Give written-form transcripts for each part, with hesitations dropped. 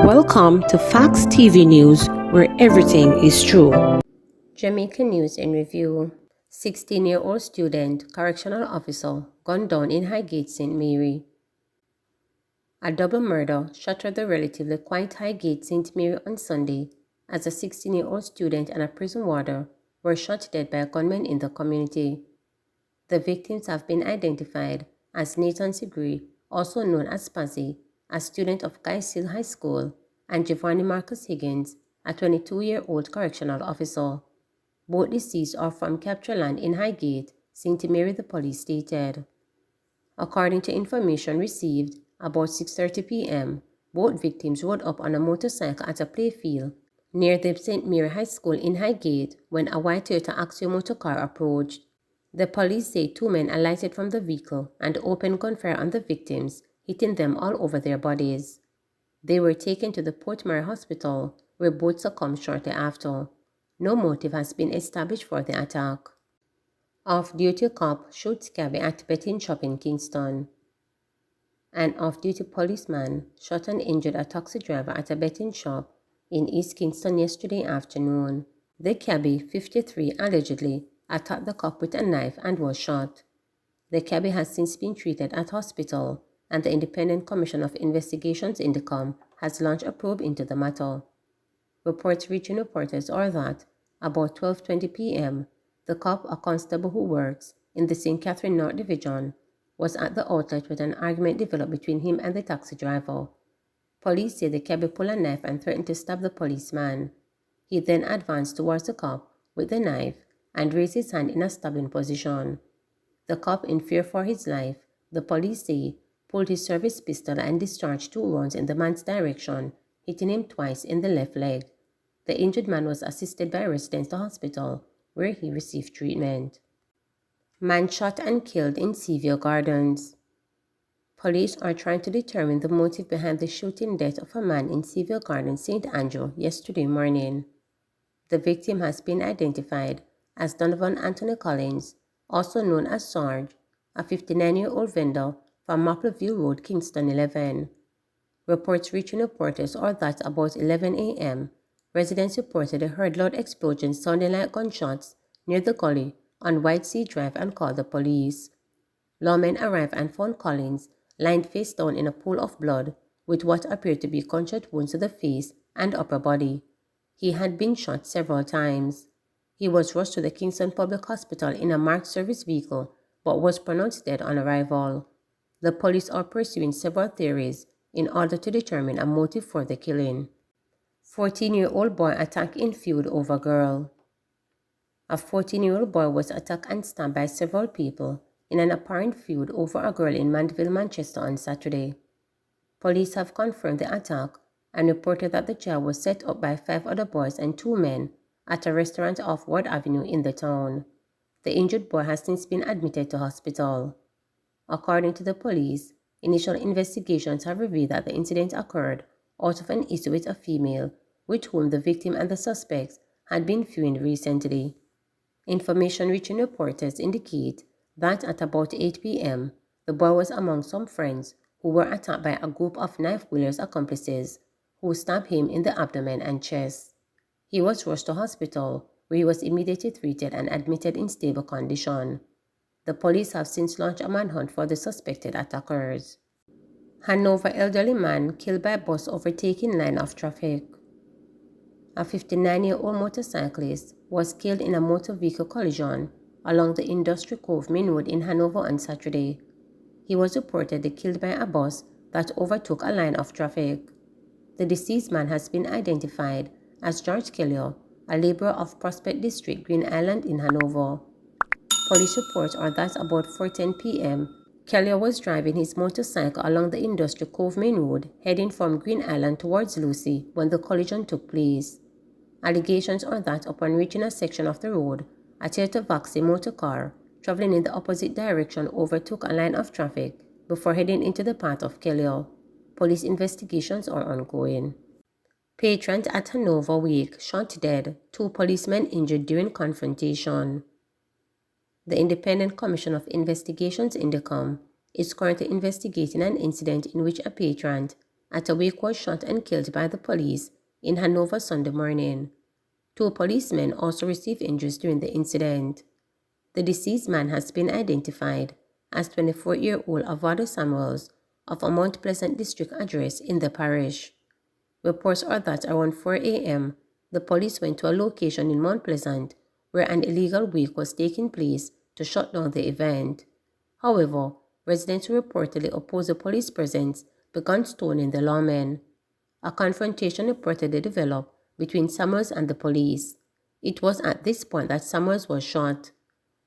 Welcome to Facts TV News, where everything is true. Jamaica News in Review. 16-year-old student, correctional officer, gunned down in Highgate Saint Mary. A double murder shattered the relatively quiet Highgate Saint Mary on Sunday as a 16-year-old student and a prison warder were shot dead by a gunman in the community. The victims have been identified as Nathan Sigri, also known as Spazzy, a student of Hill High School, and Giovanni Marcus Higgins, a 22-year-old correctional officer. Both deceased are from Capture Land in Highgate, Saint Mary, the police stated. According to information received, about 6:30 p.m., both victims rode up on a motorcycle at a playfield near the St. Mary High School in Highgate when a white Toyota Axio motor car approached. The police say two men alighted from the vehicle and opened gunfire on the victims, hitting them all over their bodies. They were taken to the Port Mary Hospital, where both succumbed shortly after. No motive has been established for the attack. Off-duty cop shoots cabby at betting shop in Kingston. An off-duty policeman shot and injured a taxi driver at a betting shop in East Kingston yesterday afternoon. The cabby, 53, allegedly attacked the cop with a knife and was shot. The cabby has since been treated at hospital, and the Independent Commission of Investigations Indicom has launched a probe into the matter. Reports reaching reporters are that, about 12:20 p.m., the cop, a constable who works in the St. Catherine North Division, was at the outlet when an argument developed between him and the taxi driver. Police say the cabby pulled a knife and threatened to stab the policeman. He then advanced towards the cop with the knife and raised his hand in a stabbing position. The cop, in fear for his life, the police say, pulled his service pistol and discharged 2 rounds in the man's direction, hitting him twice in the left leg. The injured man was assisted by residents to hospital, where he received treatment. Man shot and killed in Seaview Gardens. Police are trying to determine the motive behind the shooting death of a man in Seaview Gardens, St. Andrew, yesterday morning. The victim has been identified as Donovan Anthony Collins, also known as Sarge, a 59-year-old vendor from Mapleview Road, Kingston 11. Reports reaching reporters are that about 11 a.m., residents reported they heard loud explosions sounding like gunshots near the gully on White Sea Drive and called the police. Lawmen arrived and found Collins lying face down in a pool of blood with what appeared to be gunshot wounds to the face and upper body. He had been shot several times. He was rushed to the Kingston Public Hospital in a marked service vehicle but was pronounced dead on arrival. The police are pursuing several theories in order to determine a motive for the killing. 14-year-old boy attacked infield over girl. A 14-year-old boy was attacked and stabbed by several people in an apparent feud over a girl in Mandeville, Manchester on Saturday. Police have confirmed the attack and reported that the child was set up by 5 other boys and 2 men at a restaurant off Ward Avenue in the town. The injured boy has since been admitted to hospital. According to the police, initial investigations have revealed that the incident occurred out of an issue with a female with whom the victim and the suspects had been feuding recently. Information reaching reporters indicate that at about 8 p.m., the boy was among some friends who were attacked by a group of knife-wielders accomplices who stabbed him in the abdomen and chest. He was rushed to hospital, where he was immediately treated and admitted in stable condition. The police have since launched a manhunt for the suspected attackers. Hanover elderly man killed by bus overtaking line of traffic. A 59-year-old motorcyclist was killed in a motor vehicle collision along the Industry Cove Main Road in Hanover on Saturday. He was reportedly killed by a bus that overtook a line of traffic. The deceased man has been identified as George Kelly, a laborer of Prospect District, Green Island in Hanover. Police reports are that about 4:10 p.m., Kelly was driving his motorcycle along the Industry Cove Main Road, heading from Green Island towards Lucy when the collision took place. Allegations are that upon reaching a section of the road, a Toyota Vaxi motor car, traveling in the opposite direction, overtook a line of traffic before heading into the path of Kelly. Police investigations are ongoing. Patron at Hanover Wake shot dead, 2 policemen injured during confrontation. The Independent Commission of Investigations Indicom is currently investigating an incident in which a patron at a wake was shot and killed by the police in Hanover Sunday morning. 2 policemen also received injuries during the incident. The deceased man has been identified as 24-year-old Avada Samuels of a Mount Pleasant district address in the parish. Reports are that around 4 a.m., the police went to a location in Mount Pleasant where an illegal wake was taking place to shut down the event. However, residents who reportedly opposed the police presence began stoning the lawmen. A confrontation reportedly developed between Samuels and the police. It was at this point that Samuels was shot.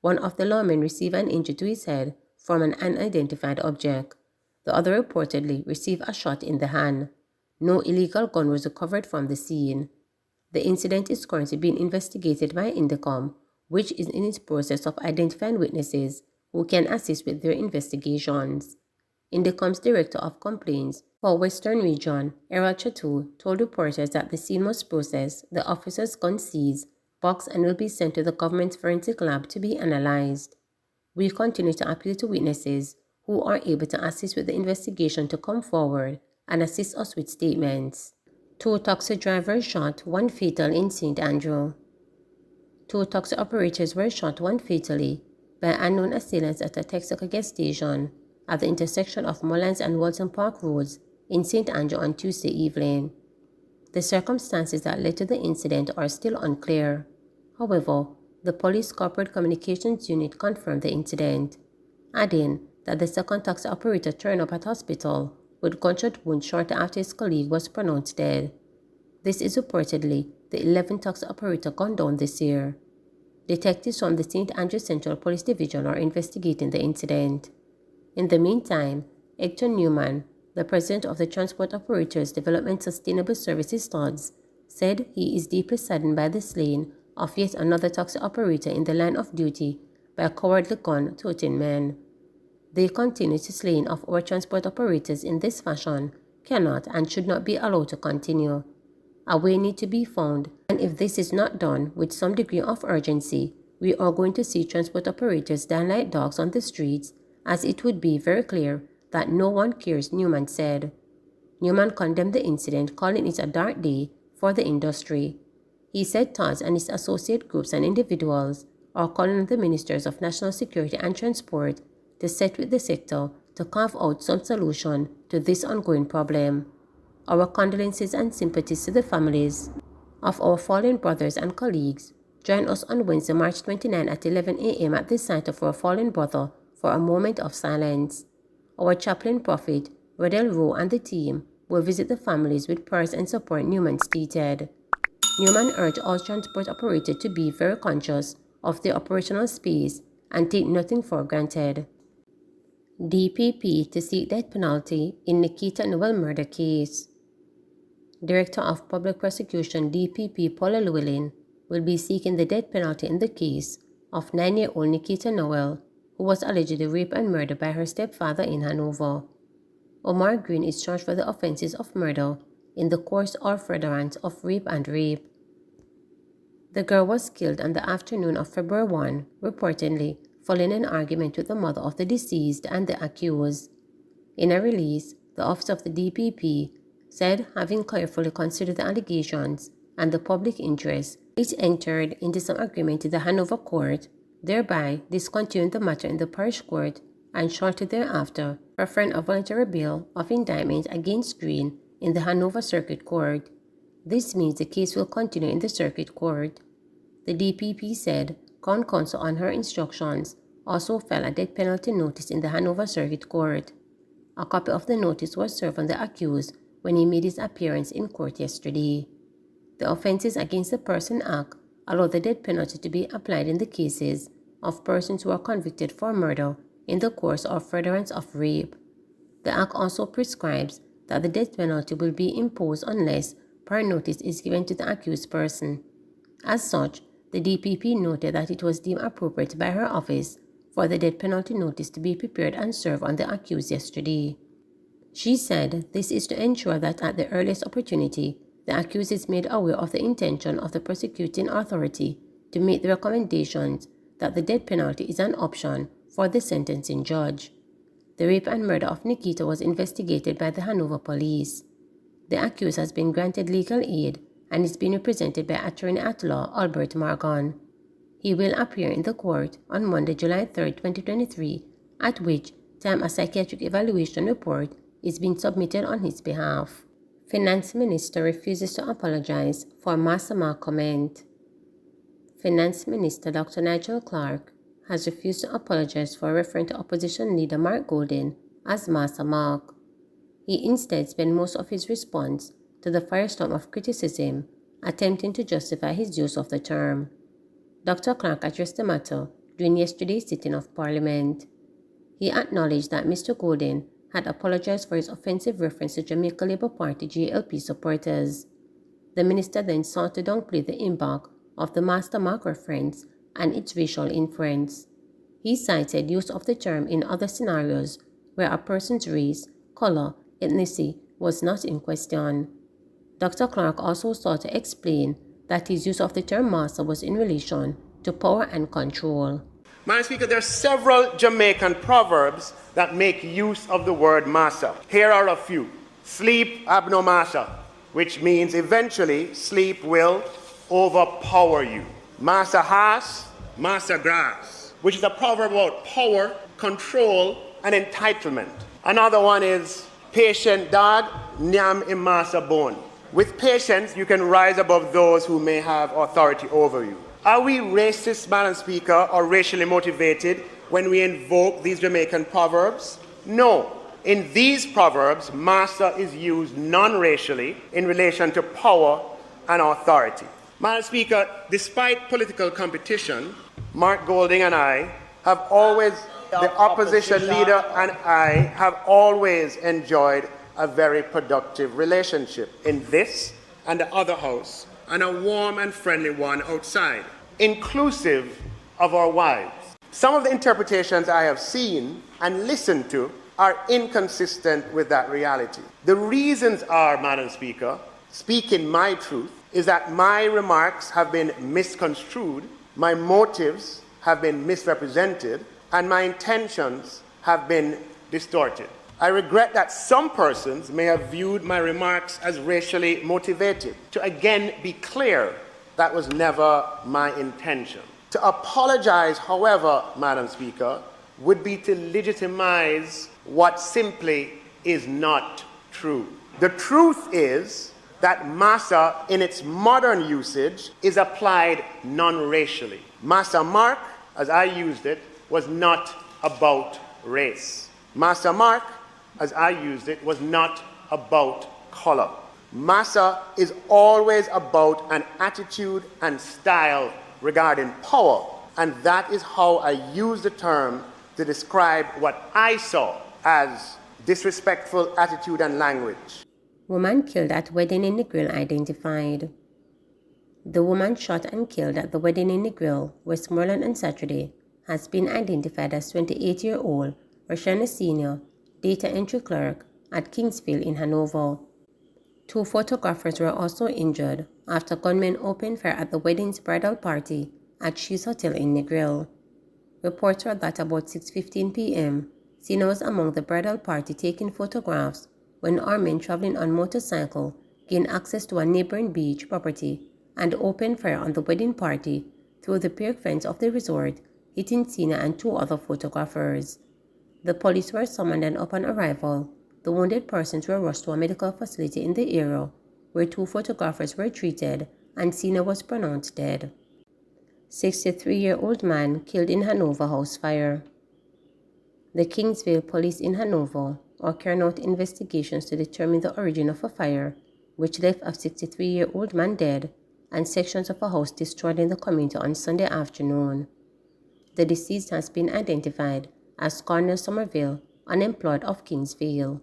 One of the lawmen received an injury to his head from an unidentified object. The other reportedly received a shot in the hand. No illegal gun was recovered from the scene. The incident is currently being investigated by Indicom, which is in its process of identifying witnesses who can assist with their investigations. Indicom's Director of Complaints for Western Region, Errol Chateau, told reporters that the scene was processed, the officer's gun seized, boxed, and will be sent to the government forensic lab to be analyzed. We continue to appeal to witnesses who are able to assist with the investigation to come forward and assist us with statements. 2 taxi drivers shot, 1 fatal in St. Andrew. 2 taxi operators were shot, 1 fatally, by unknown assailants at a Texaco gas station at the intersection of Mullins and Walton Park Roads in St. Andrew on Tuesday evening. The circumstances that led to the incident are still unclear. However, the police corporate communications unit confirmed the incident, adding that the second taxi operator turned up at hospital with gunshot wounds shortly after his colleague was pronounced dead. This is reportedly the 11th taxi operator gone down this year. Detectives from the St. Andrew Central Police Division are investigating the incident. In the meantime, Hector Newman, the president of the Transport Operators Development Sustainable Services TODS, said he is deeply saddened by the slaying of yet another taxi operator in the line of duty by cowardly gun-toting men. The continued slaying of our transport operators in this fashion cannot and should not be allowed to continue. A way needs to be found, and if this is not done with some degree of urgency, we are going to see transport operators die like dogs on the streets, as it would be very clear that no one cares, Newman said. Newman condemned the incident, calling it a dark day for the industry. He said TODS and its associate groups and individuals are calling on the Ministers of National Security and Transport to set with the sector to carve out some solution to this ongoing problem. Our condolences and sympathies to the families of our fallen brothers and colleagues. Join us on Wednesday, March 29 at 11 a.m. at the site of our fallen brother for a moment of silence. Our chaplain prophet, Rodel Rowe, and the team will visit the families with prayers and support, Newman stated. Newman urged all transport operators to be very conscious of their operational space and take nothing for granted. DPP to seek death penalty in Nikita Noel murder case. Director of Public Prosecution DPP Paula Llewellyn will be seeking the death penalty in the case of 9-year-old Nikita Noel, who was allegedly raped and murdered by her stepfather in Hanover. Omar Green is charged for the offenses of murder in the course or furtherance of rape and rape. The girl was killed on the afternoon of February 1, reportedly following an argument with the mother of the deceased and the accused. In a release, the office of the DPP said, having carefully considered the allegations and the public interest, it entered into some agreement with the Hanover court, thereby discontinuing the matter in the parish court and shortly thereafter preferring a voluntary bail of indictment against Green in the Hanover Circuit Court. This means the case will continue in the Circuit Court. The DPP said Crown Counsel on her instructions also filed a death penalty notice in the Hanover Circuit Court. A copy of the notice was served on the accused when he made his appearance in court yesterday. The Offences Against the Person Act allow the death penalty to be applied in the cases of persons who are convicted for murder in the course or furtherance of rape. The Act also prescribes that the death penalty will be imposed unless prior notice is given to the accused person. As such, the DPP noted that it was deemed appropriate by her office for the death penalty notice to be prepared and served on the accused yesterday. She said this is to ensure that at the earliest opportunity, the accused is made aware of the intention of the prosecuting authority to make the recommendations that the death penalty is an option for the sentencing judge. The rape and murder of Nikita was investigated by the Hanover police. The accused has been granted legal aid and is being represented by attorney at law Albert Morgan. He will appear in the court on Monday, July 3, 2023, at which time a psychiatric evaluation report is being submitted on his behalf. Finance Minister refuses to apologize for Mastermark comment. Finance Minister Dr. Nigel Clark has refused to apologize for referring to opposition leader Mark Golding as Mastermark. He instead spent most of his response to the firestorm of criticism, attempting to justify his use of the term. Dr. Clark addressed the matter during yesterday's sitting of Parliament. He acknowledged that Mr. Golding had apologized for his offensive reference to Jamaica Labour Party JLP supporters. The minister then sought to downplay the impact of the Mastermark reference and its racial inference. He cited use of the term in other scenarios where a person's race, color, ethnicity was not in question. Dr. Clark also sought to explain that his use of the term master was in relation to power and control. Madam Speaker, there are several Jamaican proverbs that make use of the word master. Here are a few. Sleep have no master, which means eventually sleep will overpower you. Master has, master grass, which is a proverb about power, control, and entitlement. Another one is patient dog, nyam in master bone. With patience, you can rise above those who may have authority over you. Are we racist, Madam Speaker, or racially motivated when we invoke these Jamaican proverbs? No. In these proverbs, master is used non-racially in relation to power and authority. Madam Speaker, despite political competition, Mark Golding and I have always, the opposition leader and I have always enjoyed a very productive relationship in this and the other house, and a warm and friendly one outside, inclusive of our wives. Some of the interpretations I have seen and listened to are inconsistent with that reality. The reasons are, Madam Speaker, speaking my truth, is that my remarks have been misconstrued, my motives have been misrepresented, and my intentions have been distorted. I regret that some persons may have viewed my remarks as racially motivated. To again be clear, that was never my intention. To apologize, however, Madam Speaker, would be to legitimize what simply is not true. The truth is that master, in its modern usage, is applied non-racially. Mastermark, as I used it, was not about race. Mastermark, as I used it, was not about color. Massa is always about an attitude and style regarding power, and that is how I use the term to describe what I saw as disrespectful attitude and language. Woman killed at wedding in Negril identified. The woman shot and killed at the wedding in Negril, Westmoreland on Saturday, has been identified as 28-year-old Roshana Senior, data entry clerk at Kingsfield in Hanover. 2 photographers were also injured after gunmen opened fire at the wedding's bridal party at She's Hotel in Negril. Reports were that about 6:15 p.m., Senior was among the bridal party taking photographs when armed men traveling on motorcycle gained access to a neighboring beach property and opened fire on the wedding party through the pier fence of the resort, hitting Senior and 2 other photographers. The police were summoned, and upon arrival, the wounded persons were rushed to a medical facility in the area where 2 photographers were treated and Senior was pronounced dead. 63-year-old man killed in Hanover house fire. The Kingsville police in Hanover are carrying out investigations to determine the origin of a fire which left a 63-year-old man dead and sections of a house destroyed in the community on Sunday afternoon. The deceased has been identified as Cornel Somerville, unemployed of Kingsville.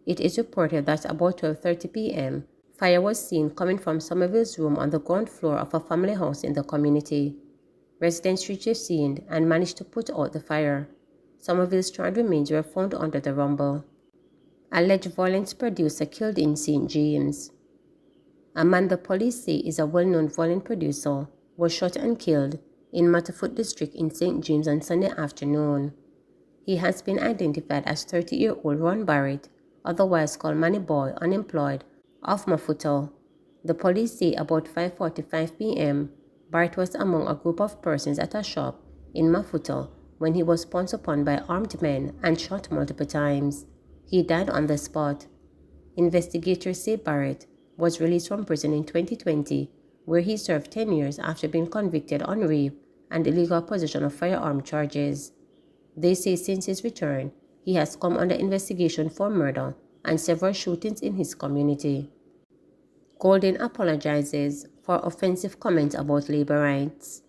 It is reported that about 12:30 p.m., fire was seen coming from Somerville's room on the ground floor of a family house in the community. Residents reached the scene and managed to put out the fire. Somerville's charred remains were found under the rumble. Alleged violence producer killed in St. James. A man the police say is a well-known violent producer was shot and killed in Matterfoot district in St. James on Sunday afternoon. He has been identified as 30-year-old Ron Barrett, otherwise called Manny Boy, unemployed, of Mafuto. The police say about 5:45 p.m., Barrett was among a group of persons at a shop in Mafuto when he was pounced upon by armed men and shot multiple times. He died on the spot. Investigators say Barrett was released from prison in 2020, where he served 10 years after being convicted on rape and illegal possession of firearm charges. They say since his return, he has come under investigation for murder and several shootings in his community. Golden apologizes for offensive comments about labor rights.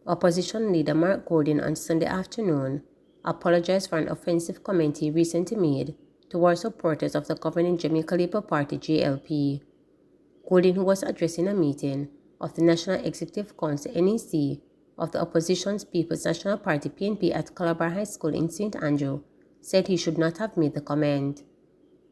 Opposition leader Mark Golden on Sunday afternoon apologized for an offensive comment he recently made towards supporters of the governing Jamaica Labour Party JLP. Golden, who was addressing a meeting of the National Executive Council NEC of the opposition's People's National Party PNP at Calabar High School in St. Andrew, said he should not have made the comment.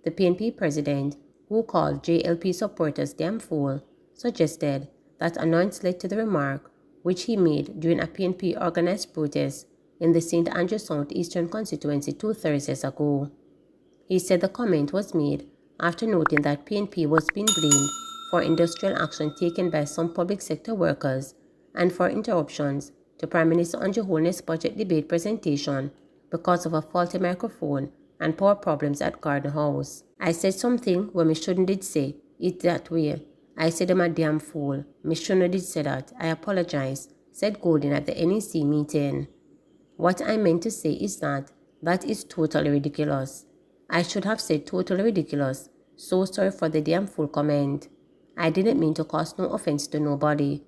The PNP president, who called JLP supporters damn fool, suggested that annoyance led to the remark, which he made during a PNP organized protest in the St. Andrew Southeastern constituency 2 Thursdays ago. He said the comment was made after noting that PNP was being blamed for industrial action taken by some public sector workers and for interruptions to Prime Minister Andrew Holness's budget debate presentation because of a faulty microphone and power problems at Garden House. I said something where me shouldn't did say it that way. I said I'm a damn fool. Me shouldn't did say that. I apologize, said Golden at the NEC meeting. What I meant to say is that is totally ridiculous. I should have said totally ridiculous. So sorry for the damn fool comment. I didn't mean to cause no offense to nobody.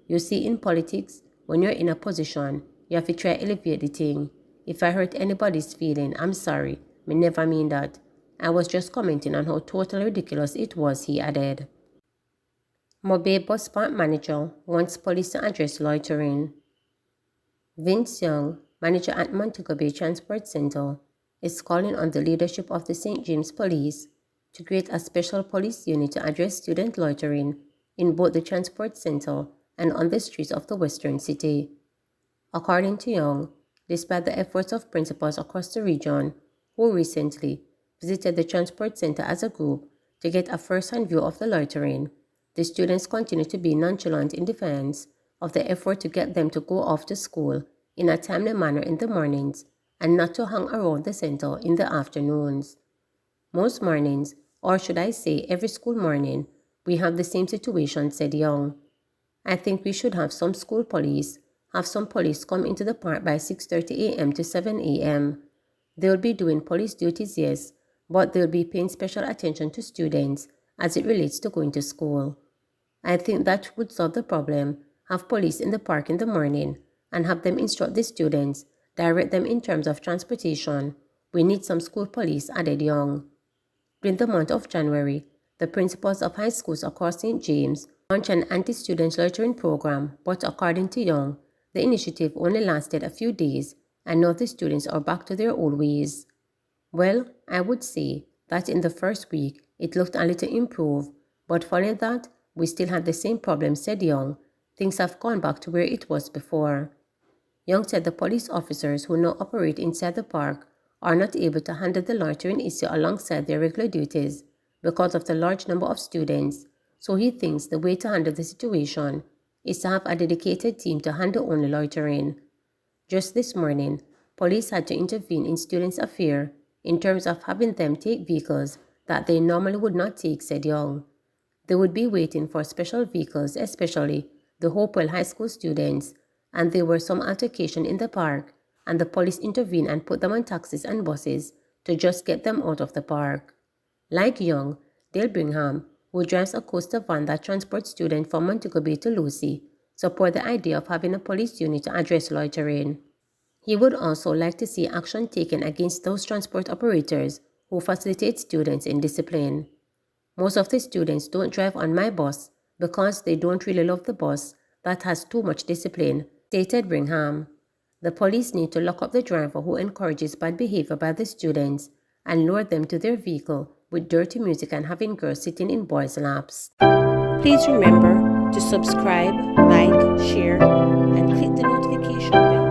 You see, in politics, when you're in a position, you have to try to elevate the thing. If I hurt anybody's feeling, I'm sorry. Me never mean that. I was just commenting on how totally ridiculous it was, he added. Mobe Bus Park manager wants police to address loitering. Vince Young, manager at Montego Bay Transport Center, is calling on the leadership of the St. James Police to create a special police unit to address student loitering in both the transport center and on the streets of the western city. According to Young, despite the efforts of principals across the region who recently visited the transport center as a group to get a first-hand view of the loitering, the students continue to be nonchalant in defense of the effort to get them to go off to school in a timely manner in the mornings and not to hang around the center in the afternoons. Most mornings, or should I say every school morning, we have the same situation, said Young. I think we should have some school police, have some police come into the park by 6:30 a.m. to 7 a.m. They'll be doing police duties, yes, but they'll be paying special attention to students as it relates to going to school. I think that would solve the problem, have police in the park in the morning and have them instruct the students, direct them in terms of transportation. We need some school police, added Young. During the month of January, the principals of high schools across St. James launched an anti-student loitering program, but according to Young, the initiative only lasted a few days and now the students are back to their old ways. Well, I would say that in the first week, it looked a little improved, but following that, we still had the same problem, said Young. Things have gone back to where it was before. Young said the police officers who now operate inside the park are not able to handle the loitering issue alongside their regular duties because of the large number of students, so he thinks the way to handle the situation is to have a dedicated team to handle only loitering. Just this morning, police had to intervene in students' affairs in terms of having them take vehicles that they normally would not take, said Young. They would be waiting for special vehicles, especially the Hopewell High School students, and there were some altercation in the park, and the police intervened and put them on taxis and buses to just get them out of the park. Like Young, Dale Brigham, who drives a coaster van that transports students from Montego Bay to Lucy, support the idea of having a police unit to address loitering. He would also like to see action taken against those transport operators who facilitate students in discipline. Most of the students don't drive on my bus because they don't really love the bus that has too much discipline, stated Brigham. The police need to lock up the driver who encourages bad behavior by the students and lure them to their vehicle with dirty music and having girls sitting in boys' laps. Please remember to subscribe, like, share, and click the notification bell.